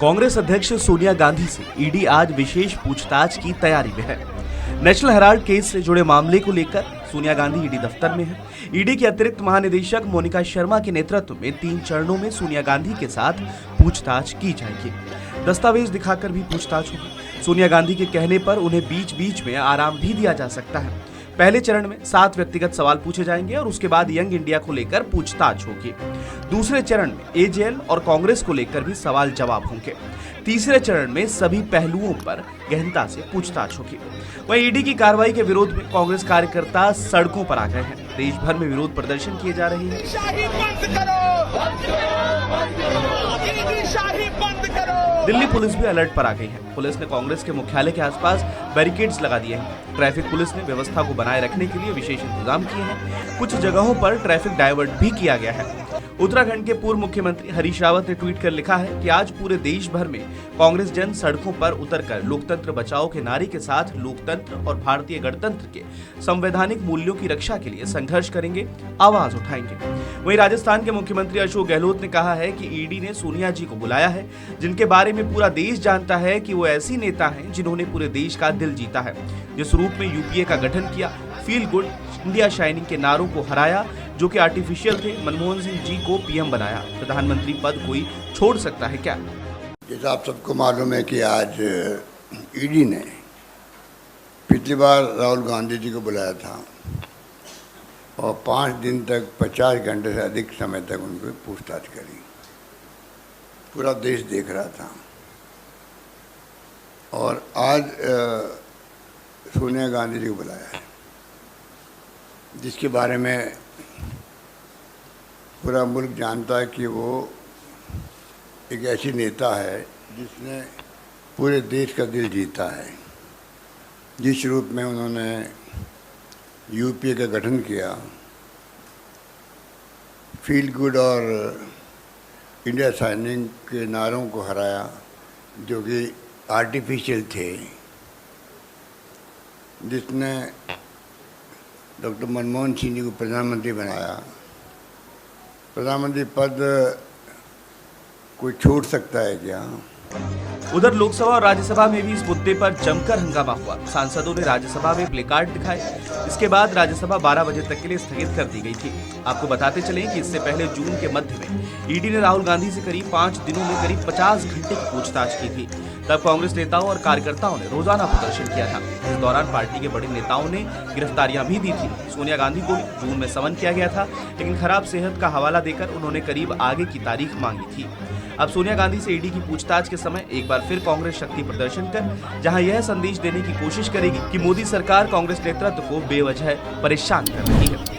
कांग्रेस अध्यक्ष सोनिया गांधी से ईडी आज विशेष पूछताछ की तैयारी में है। नेशनल हेराल्ड केस से जुड़े मामले को लेकर सोनिया गांधी ईडी दफ्तर में है। ईडी के अतिरिक्त महानिदेशक मोनिका शर्मा के नेतृत्व में 3 चरणों में सोनिया गांधी के साथ पूछताछ की जाएगी। दस्तावेज दिखाकर भी पूछताछ होगी। सोनिया गांधी के कहने पर उन्हें बीच बीच में आराम भी दिया जा सकता है। पहले चरण में 7 व्यक्तिगत सवाल पूछे जाएंगे और उसके बाद यंग इंडिया को लेकर पूछताछ होगी। दूसरे चरण में एजेएल और कांग्रेस को लेकर भी सवाल जवाब होंगे। तीसरे चरण में सभी पहलुओं पर गहनता से पूछताछ होगी। वहीं ईडी की कार्रवाई के विरोध में कांग्रेस कार्यकर्ता सड़कों पर आ गए हैं। देश भर में विरोध प्रदर्शन किए जा रहे हैं। दिल्ली पुलिस भी अलर्ट पर आ गई है। पुलिस ने कांग्रेस के मुख्यालय के आसपास बैरिकेड्स लगा दिए हैं। ट्रैफिक पुलिस ने व्यवस्था को बनाए रखने के लिए विशेष इंतजाम किए हैं। कुछ जगहों पर ट्रैफिक डायवर्ट भी किया गया है। उत्तराखंड के पूर्व मुख्यमंत्री हरीश रावत ने ट्वीट कर लिखा है कि आज पूरे देश भर में कांग्रेस जन सड़कों पर उतरकर लोकतंत्र बचाओ के नारे के साथ लोकतंत्र और भारतीय गणतंत्र के संवैधानिक मूल्यों की रक्षा के लिए संघर्ष करेंगे, आवाज उठाएंगे। वहीं राजस्थान के मुख्यमंत्री अशोक गहलोत ने कहा है कि ईडी ने सोनिया जी को बुलाया है, जिनके बारे में पूरा देश जानता है कि वो ऐसी नेता हैं जिन्होंने पूरे देश का दिल जीता है। जिस रूप में यूपीए का गठन किया, फील गुड इंडिया शाइनिंग के नारों को हराया जो कि आर्टिफिशियल थे, मनमोहन सिंह जी को पीएम बनाया, प्रधानमंत्री पद कोई छोड़ सकता है क्या? जैसा आप सबको मालूम है कि आज ईडी ने पिछली बार राहुल गांधी जी को बुलाया था और 5 दिन तक 50 घंटे से अधिक समय तक उनको पूछताछ करी। पूरा देश देख रहा था। और आज सोनिया गांधी जी को बुलाया है, जिसके बारे में पूरा मुल्क जानता है कि वो एक ऐसी नेता है जिसने पूरे देश का दिल जीता है। जिस रूप में उन्होंने यूपीए का गठन किया, फील गुड और इंडिया शाइनिंग के नारों को हराया जो कि आर्टिफिशियल थे, जिसने डॉक्टर मनमोहन सिंह जी को प्रधानमंत्री बनाया। प्रधानमंत्री पद कोई छोड़ सकता है क्या? उधर लोकसभा और राज्यसभा में भी इस मुद्दे पर जमकर हंगामा हुआ। सांसदों ने राज्यसभा में प्लेकार्ड दिखाए। इसके बाद राज्यसभा 12 बजे तक के लिए स्थगित कर दी गई थी। आपको बताते चलें कि इससे पहले जून के मध्य में ईडी ने राहुल गांधी से करीब 5 दिनों में करीब 50 घंटे की पूछताछ की थी। तब कांग्रेस नेताओं और कार्यकर्ताओं ने रोजाना प्रदर्शन किया था। इस दौरान पार्टी के बड़े नेताओं ने गिरफ्तारियां भी दी थी। सोनिया गांधी को भी जून में समन किया गया था, लेकिन खराब सेहत का हवाला देकर उन्होंने करीब आगे की तारीख मांगी थी। अब सोनिया गांधी से ईडी की पूछताछ के समय एक बार फिर कांग्रेस शक्ति प्रदर्शन कर जहां यह संदेश देने की कोशिश करेगी कि मोदी सरकार कांग्रेस नेतृत्व को बेवजह परेशान कर रही है।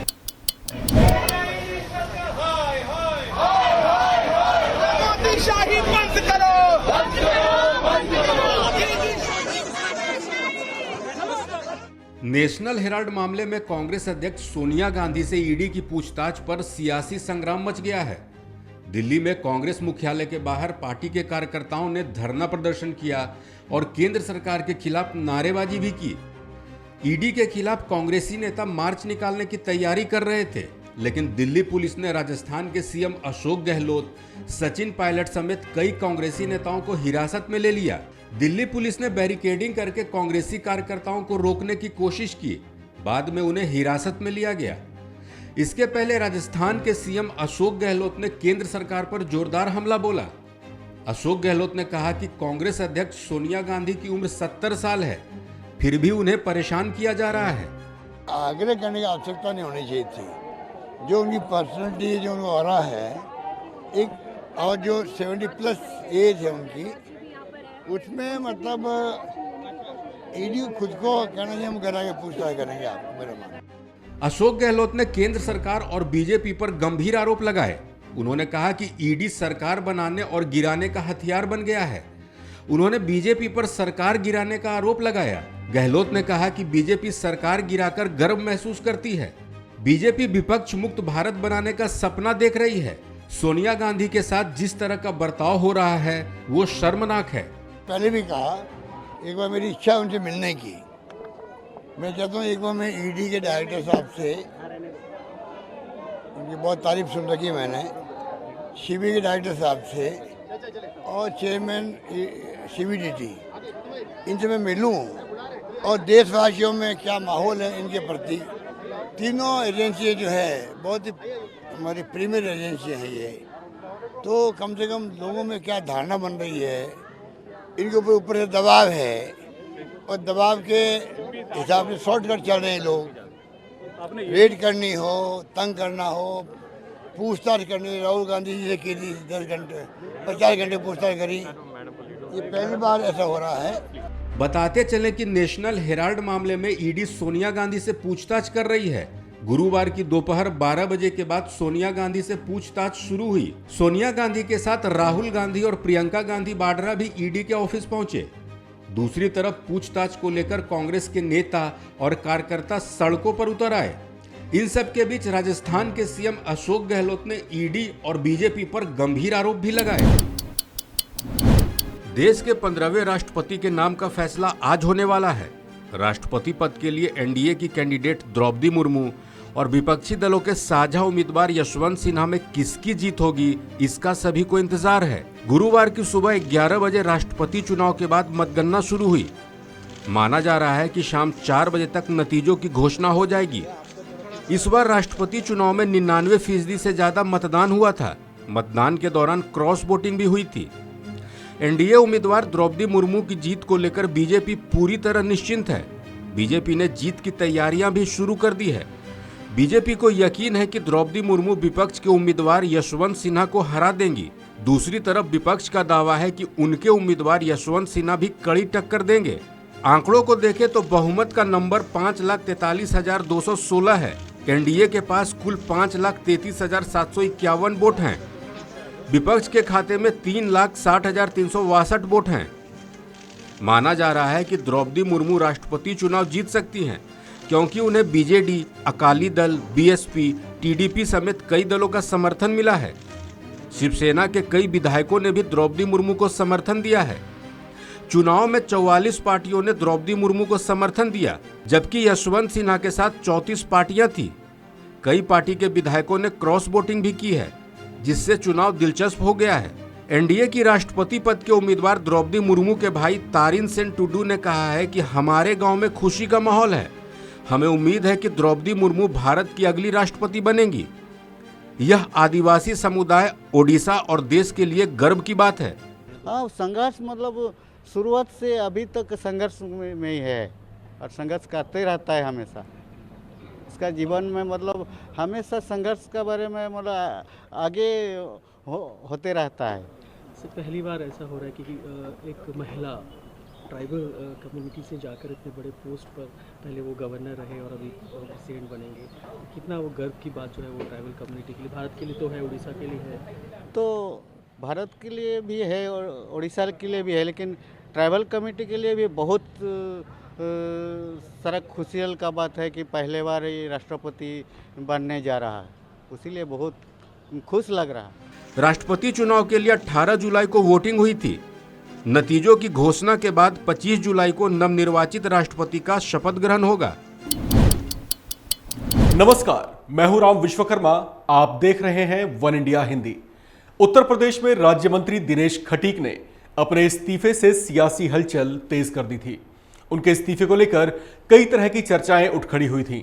नेशनल हेराल्ड मामले में कांग्रेस अध्यक्ष सोनिया गांधी से ईडी की पूछताछ पर सियासी संग्राम मच गया है। दिल्ली में कांग्रेस मुख्यालय के बाहर पार्टी के कार्यकर्ताओं ने धरना प्रदर्शन किया और केंद्र सरकार के खिलाफ नारेबाजी भी की। ईडी के खिलाफ कांग्रेसी नेता मार्च निकालने की तैयारी कर रहे थे, लेकिन दिल्ली पुलिस ने राजस्थान के सीएम अशोक गहलोत, सचिन पायलट समेत कई कांग्रेसी नेताओं को हिरासत में ले लिया। दिल्ली पुलिस ने बैरिकेडिंग करके कांग्रेसी कार्यकर्ताओं को रोकने की कोशिश की। बाद में उन्हें हिरासत में लिया गया। इसके पहले राजस्थान के सीएम अशोक गहलोत ने केंद्र सरकार पर जोरदार हमला बोला। अशोक गहलोत ने कहा कि कांग्रेस अध्यक्ष सोनिया गांधी की उम्र 70 साल है, फिर भी उन्हें परेशान किया जा रहा है। आग्रह करने की आवश्यकता नहीं होनी चाहिए थी। जो उनकी पर्सनैलिटी, जो उनको आ रहा है एक, और जो 70+ एज है उनकी, उसमें मतलब ईडी खुद को कहना चाहिए हम करा के पूछताछ करेंगे आपको। मेरा मानना। अशोक गहलोत ने केंद्र सरकार और बीजेपी पर गंभीर आरोप लगाए। उन्होंने कहा कि ईडी सरकार बनाने और गिराने का हथियार बन गया है। उन्होंने बीजेपी पर सरकार गिराने का आरोप लगाया। गहलोत ने कहा कि बीजेपी सरकार गिराकर गर्व महसूस करती है। बीजेपी विपक्ष मुक्त भारत बनाने का सपना देख रही है। सोनिया गांधी के साथ जिस तरह का बर्ताव हो रहा है वो शर्मनाक है। पहले भी कहा, एक बार मेरी इच्छा उनसे मिलने की। मैं चाहता हूँ एक बार मैं ईडी के डायरेक्टर साहब से, उनकी बहुत तारीफ सुन रखी मैंने, सीबीआई के डायरेक्टर साहब से और चेयरमैन CBDT, इनसे मैं मिलूं और देशवासियों में क्या माहौल है इनके प्रति। तीनों एजेंसियाँ जो है बहुत ही हमारी प्रीमियर एजेंसियाँ हैं ये, तो कम से कम लोगों में क्या धारणा बन रही है, इनके ऊपर से दबाव है और दबाव के हिसाब से शॉर्टकट चल रहे हैं लोग। रेड करनी हो, तंग करना हो, पूछताछ करनी, राहुल गांधी जी से की थी 10 घंटे 50 घंटे पूछताछ करी, ये पहली बार ऐसा हो रहा है। बताते चले कि नेशनल हेराल्ड मामले में ईडी सोनिया गांधी से पूछताछ कर रही है। गुरुवार की दोपहर 12 बजे के बाद सोनिया गांधी से पूछताछ शुरू हुई। सोनिया गांधी के साथ राहुल गांधी और प्रियंका गांधी वाड्रा भी ईडी के ऑफिस पहुंचे। दूसरी तरफ पूछताछ को लेकर कांग्रेस के नेता और कार्यकर्ता सड़कों पर उतर आए। इन सब के बीच राजस्थान के सीएम अशोक गहलोत ने ईडी और बीजेपी पर गंभीर आरोप भी लगाए। देश के 15वें राष्ट्रपति के नाम का फैसला आज होने वाला है। राष्ट्रपति पद के लिए एनडीए की कैंडिडेट द्रौपदी मुर्मू और विपक्षी दलों के साझा उम्मीदवार यशवंत सिन्हा में किसकी जीत होगी, इसका सभी को इंतजार है। गुरुवार की सुबह 11 बजे राष्ट्रपति चुनाव के बाद मतगणना शुरू हुई। माना जा रहा है कि शाम 4 बजे तक नतीजों की घोषणा हो जाएगी। इस बार राष्ट्रपति चुनाव में 99% से ज्यादा मतदान हुआ था। मतदान के दौरान क्रॉस वोटिंग भी हुई थी। एनडीए उम्मीदवार द्रौपदी मुर्मू की जीत को लेकर बीजेपी पूरी तरह निश्चिंत है। बीजेपी ने जीत की तैयारियां भी शुरू कर दी है। बीजेपी को यकीन है कि द्रौपदी मुर्मू विपक्ष के उम्मीदवार यशवंत सिन्हा को हरा देंगी। दूसरी तरफ विपक्ष का दावा है कि उनके उम्मीदवार यशवंत सिन्हा भी कड़ी टक्कर देंगे। आंकड़ों को देखें तो बहुमत का नंबर 5,43,216 है। एनडीए के पास कुल 5,33,751 वोट हैं। विपक्ष के खाते में 3,60,362 वोट हैं। माना जा रहा है कि द्रौपदी मुर्मू राष्ट्रपति चुनाव जीत सकती हैं, क्योंकि उन्हें BJD, Akali Dal, BSP, TDP समेत कई दलों का समर्थन मिला है। शिवसेना के कई विधायकों ने भी द्रौपदी मुर्मू को समर्थन दिया है। चुनाव में 44 पार्टियों ने द्रौपदी मुर्मू को समर्थन दिया, जबकि यशवंत सिन्हा के साथ 34 पार्टियां थी। कई पार्टी के विधायकों ने क्रॉस वोटिंग भी की है, जिससे चुनाव दिलचस्प हो गया है। एनडीए की राष्ट्रपति पद के उम्मीदवार द्रौपदी मुर्मू के भाई तारिन सेन टुडू ने कहा है कि हमारे गांव में खुशी का माहौल है। हमें उम्मीद है कि द्रौपदी मुर्मू भारत की अगली राष्ट्रपति बनेंगी। यह आदिवासी समुदाय, ओडिशा और देश के लिए गर्व की बात है। हाँ, संघर्ष मतलब शुरुआत से अभी तक संघर्ष में ही है और संघर्ष करते रहता है हमेशा। इसका जीवन में मतलब हमेशा संघर्ष के बारे में मतलब आगे होते रहता है। इससे पहली बार ऐसा हो रहा है कि एक महिला ट्राइबल कम्युनिटी से जाकर इतने बड़े पोस्ट पर, पहले वो गवर्नर रहे और अभी प्रेसिडेंट बनेंगे। कितना वो गर्व की बात जो है वो ट्राइबल कम्युनिटी के लिए, भारत के लिए तो है, उड़ीसा के लिए है, तो भारत के लिए भी है और उड़ीसा के लिए भी है, लेकिन ट्राइबल कम्युनिटी के लिए भी बहुत सारा खुशियल का बात है कि पहले बार ये राष्ट्रपति बनने जा रहा है, इसीलिए बहुत खुश लग रहा है। राष्ट्रपति चुनाव के लिए 18 जुलाई को वोटिंग हुई थी। नतीजों की घोषणा के बाद 25 जुलाई को नवनिर्वाचित राष्ट्रपति का शपथ ग्रहण होगा। नमस्कार, मैं हूं राम विश्वकर्मा। आप देख रहे हैं वन इंडिया हिंदी। उत्तर प्रदेश में राज्य मंत्री दिनेश खटीक ने अपने इस्तीफे से सियासी हलचल तेज कर दी थी। उनके इस्तीफे को लेकर कई तरह की चर्चाएं उठ खड़ी हुई थीं।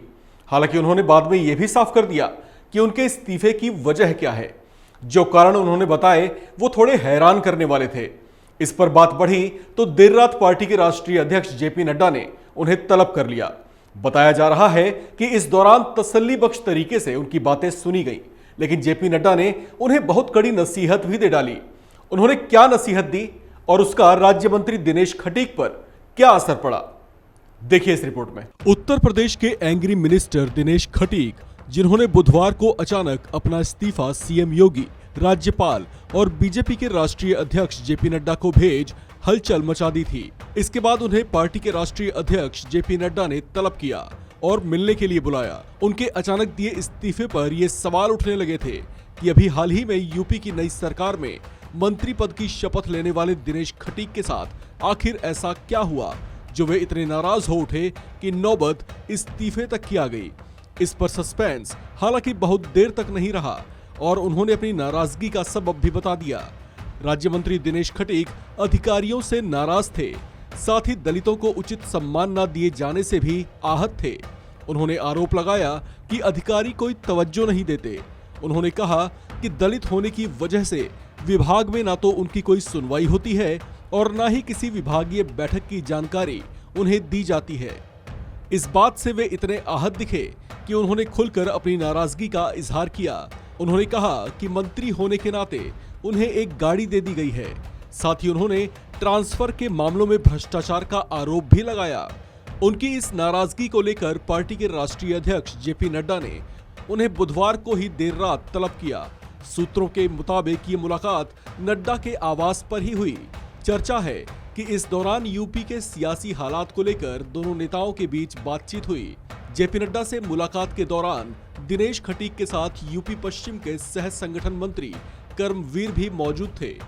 हालांकि उन्होंने बाद में यह भी साफ कर दिया कि उनके इस्तीफे की वजह क्या है। जो कारण उन्होंने बताए वो थोड़े हैरान करने वाले थे। इस पर बात बढ़ी तो देर रात पार्टी के राष्ट्रीय अध्यक्ष जेपी नड्डा ने उन्हें तलब कर लिया। बताया जा रहा है कि इस दौरान तसल्ली बख्श तरीके से उनकी बातें सुनी गई, लेकिन जेपी नड्डा ने उन्हें बहुत कड़ी नसीहत भी दे डाली। उन्होंने क्या नसीहत दी और उसका राज्य मंत्री दिनेश खटीक पर क्या असर पड़ा, देखिए इस रिपोर्ट में। उत्तर प्रदेश के एंग्री मिनिस्टर दिनेश खटीक, जिन्होंने बुधवार को अचानक अपना इस्तीफा सीएम योगी, राज्यपाल और बीजेपी के राष्ट्रीय अध्यक्ष जेपी नड्डा को भेज हलचल मचा दी थी। इसके बाद उन्हें पार्टी के राष्ट्रीय अध्यक्ष जेपी नड्डा ने तलब किया और मिलने के लिए बुलाया। उनके अचानक दिए इस्तीफे पर ये सवाल उठने लगे थे कि अभी हाल ही में यूपी की नई सरकार में मंत्री पद की शपथ लेने वाले दिनेश खटीक के साथ आखिर ऐसा क्या हुआ जो वे इतने नाराज हो उठे कि नौबत इस्तीफे तक की आ गई। इस पर सस्पेंस हालांकि बहुत देर तक नहीं रहा और उन्होंने अपनी नाराजगी का सबब भी बता दिया। राज्य मंत्री दिनेश खटीक अधिकारियों से नाराज थे। साथ ही दलितों को उचित सम्मान न दिए जाने से भी आहत थे। उन्होंने आरोप लगाया कि अधिकारी कोई तवज्जो नहीं देते। उन्होंने कहा कि दलित होने की वजह से विभाग में ना तो उनकी कोई सुनवाई होती है और ना ही किसी विभागीय बैठक की जानकारी उन्हें दी जाती है। इस बात से वे इतने आहत दिखे कि उन्होंने खुलकर अपनी नाराजगी का इजहार किया। उन्होंने कहा कि मंत्री होने के नाते उन्हें एक गाड़ी दे दी गई है। साथ ही उन्होंने ट्रांसफर के मामलों में भ्रष्टाचार का आरोप भी लगाया। उनकी इस नाराजगी को लेकर पार्टी के राष्ट्रीय अध्यक्ष जेपी नड्डा ने उन्हें बुधवार को ही देर रात तलब किया। सूत्रों के मुताबिक ये मुलाकात नड्डा के आवास पर ही हुई। चर्चा है कि इस दौरान यूपी के सियासी हालात को लेकर दोनों नेताओं के बीच बातचीत हुई। जेपी नड्डा से मुलाकात के दौरान दिनेश खटीक के साथ यूपी पश्चिम के सह संगठन मंत्री कर्मवीर भी मौजूद थे।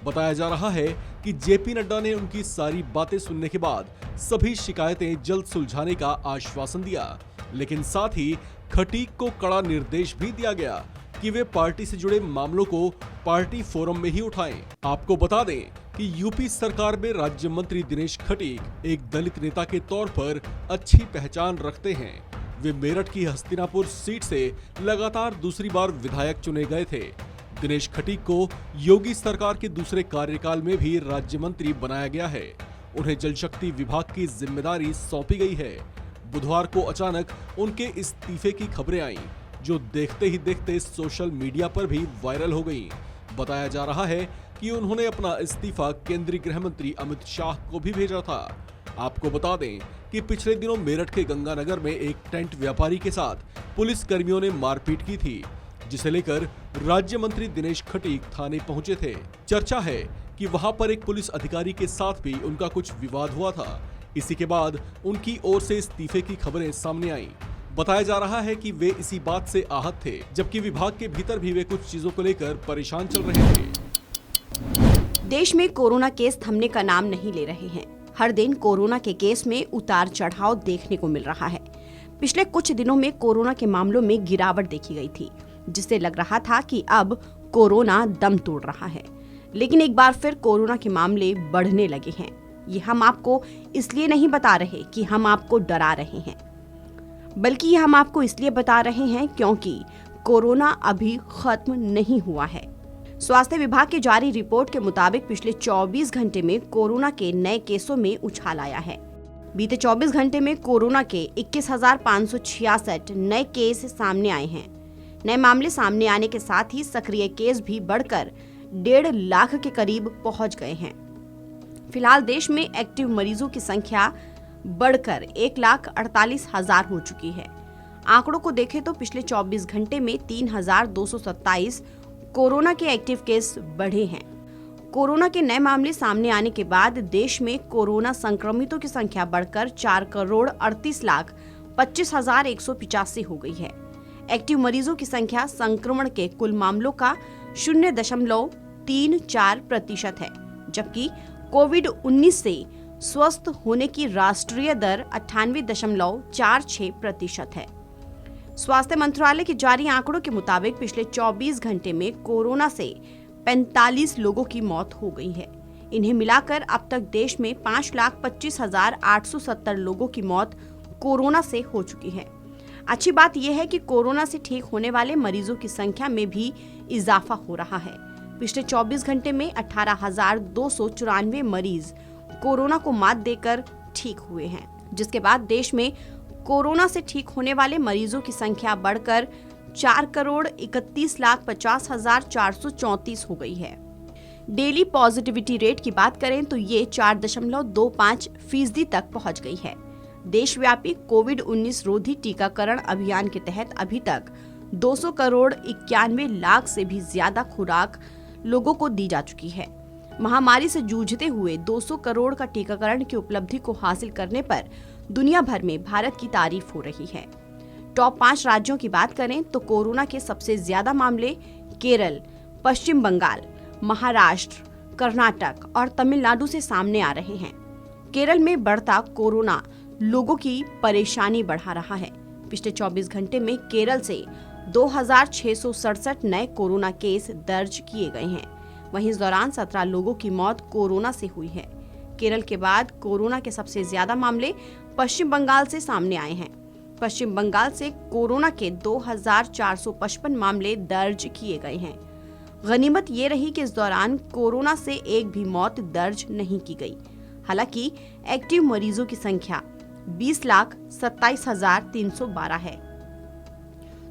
बताया जा रहा है कि जेपी नड्डा ने उनकी सारी बातें सुनने के बाद सभी शिकायतें जल्द सुलझाने का आश्वासन दिया, लेकिन साथ ही खटीक को कड़ा निर्देश भी दिया गया कि वे पार्टी से जुड़े मामलों को पार्टी फोरम में ही उठाएं। आपको बता दें कि यूपी सरकार में राज्य मंत्री दिनेश खटीक एक दलित नेता के तौर पर अच्छी पहचान रखते हैं। वे मेरठ की हस्तिनापुर सीट से लगातार दूसरी बार विधायक चुने गए थे। दिनेश खटीक को योगी सरकार के दूसरे कार्यकाल में भी राज्य मंत्री बनाया गया है। उन्हें जल शक्ति विभाग की जिम्मेदारी सौंपी गई है। बुधवार को अचानक उनके इस्तीफे की खबरें आईं, जो देखते ही देखते सोशल मीडिया पर भी वायरल हो गईं। बताया जा रहा है कि उन्होंने अपना इस्तीफा केंद्रीय गृह मंत्री अमित शाह को भी भेजा था। आपको बता दें कि पिछले दिनों मेरठ के गंगानगर में एक टेंट व्यापारी के साथ पुलिस कर्मियों ने मारपीट की थी, जिसे लेकर राज्य मंत्री दिनेश खटीक थाने पहुंचे थे। चर्चा है कि वहां पर एक पुलिस अधिकारी के साथ भी उनका कुछ विवाद हुआ था। इसी के बाद उनकी ओर से इस्तीफे की खबरें सामने आईं। बताया जा रहा है कि वे इसी बात से आहत थे, जबकि विभाग के भीतर भी वे कुछ चीजों को लेकर परेशान चल रहे थे। देश में कोरोना केस थमने का नाम नहीं ले रहे हैं। हर दिन कोरोना के केस में उतार चढ़ाव देखने को मिल रहा है। पिछले कुछ दिनों में कोरोना के मामलों में गिरावट देखी गई थी, जिससे लग रहा था कि अब कोरोना दम तोड़ रहा है। लेकिन एक बार फिर कोरोना के मामले बढ़ने लगे हैं। ये हम आपको इसलिए नहीं बता रहे कि हम आपको डरा रहे हैं, बल्कि हम आपको इसलिए बता रहे हैं क्योंकि कोरोना अभी खत्म नहीं हुआ है। स्वास्थ्य विभाग की जारी रिपोर्ट के मुताबिक पिछले 24 घंटे में कोरोना के नए केसों में उछाल आया है। बीते 24 घंटे में कोरोना के 21,566 नए केस सामने आए हैं। नए मामले सामने आने के साथ ही सक्रिय केस भी बढ़कर 1.5 लाख के करीब पहुंच गए हैं। फिलहाल देश में एक्टिव मरीजों की संख्या बढ़कर 1,48,000 हो चुकी है। आंकड़ों को देखें तो पिछले 24 घंटे में 3,227 कोरोना के एक्टिव केस बढ़े हैं। कोरोना के नए मामले सामने आने के बाद देश में कोरोना संक्रमितों की संख्या बढ़कर 4,38,25,185 हो गई है। एक्टिव मरीजों की संख्या संक्रमण के कुल मामलों का 0.34% है, जबकि कोविड-19 से स्वस्थ होने की राष्ट्रीय दर 98.46% है। स्वास्थ्य मंत्रालय के जारी आंकड़ों के मुताबिक पिछले 24 घंटे में कोरोना से 45 लोगों की मौत हो गई है। इन्हें मिलाकर अब तक देश में 5,25,870 लोगों की मौत कोरोना से हो चुकी है। अच्छी बात यह है कि कोरोना से ठीक होने वाले मरीजों की संख्या में भी इजाफा हो रहा है। पिछले 24 घंटे में 18,294 मरीज कोरोना को मात देकर ठीक हुए हैं, जिसके बाद देश में कोरोना से ठीक होने वाले मरीजों की संख्या बढ़कर 4,31,50,434 हो गई है। डेली पॉजिटिविटी रेट की बात करें तो ये 4.25% तक पहुंच गई है। देशव्यापी कोविड-19 रोधी टीकाकरण अभियान के तहत अभी तक 200,91 लाख से भी ज्यादा खुराक लोगों को दी जा चुकी है। महामारी से जूझते हुए 200 करोड़ का टीकाकरण की उपलब्धि को हासिल करने पर दुनिया भर में भारत की तारीफ हो रही है। टॉप 5 राज्यों की बात करें तो कोरोना के सबसे ज्यादा मामले केरल, पश्चिम बंगाल, महाराष्ट्र, कर्नाटक और तमिलनाडु से सामने आ रहे हैं। केरल में बढ़ता कोरोना लोगों की परेशानी बढ़ा रहा है। पिछले 24 घंटे में केरल से 2,667 नए कोरोना केस दर्ज किए गए हैं। वहीं इस दौरान 17 लोगों की मौत कोरोना से हुई है। केरल के बाद कोरोना के सबसे ज्यादा मामले पश्चिम बंगाल से सामने आए हैं। पश्चिम बंगाल से कोरोना के 2455 मामले दर्ज किए गए हैं। गनीमत ये रही कि इस दौरान कोरोना से एक भी मौत दर्ज नहीं की गई। हालांकि एक्टिव मरीजों की संख्या 20,27,312 है।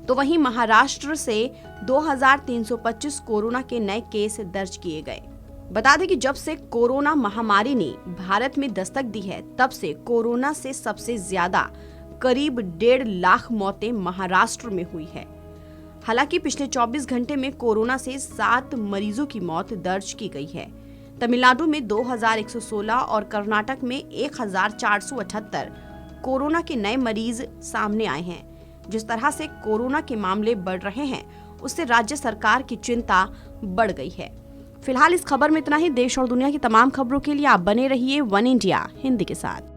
तो वहीं महाराष्ट्र से 2,325 कोरोना के नए केस दर्ज किए गए। बता दें कि जब से कोरोना महामारी ने भारत में दस्तक दी है, तब से कोरोना से सबसे ज्यादा करीब 1.5 लाख मौतें महाराष्ट्र में हुई है। हालांकि पिछले 24 घंटे में कोरोना से 7 मरीजों की मौत दर्ज की गई है। तमिलनाडु में 2,116 और कर्नाटक में 1,478 कोरोना के नए मरीज सामने आए हैं। जिस तरह से कोरोना के मामले बढ़ रहे हैं, उससे राज्य सरकार की चिंता बढ़ गई है। फिलहाल इस खबर में इतना ही। देश और दुनिया की तमाम खबरों के लिए आप बने रहिए वन इंडिया हिंदी के साथ।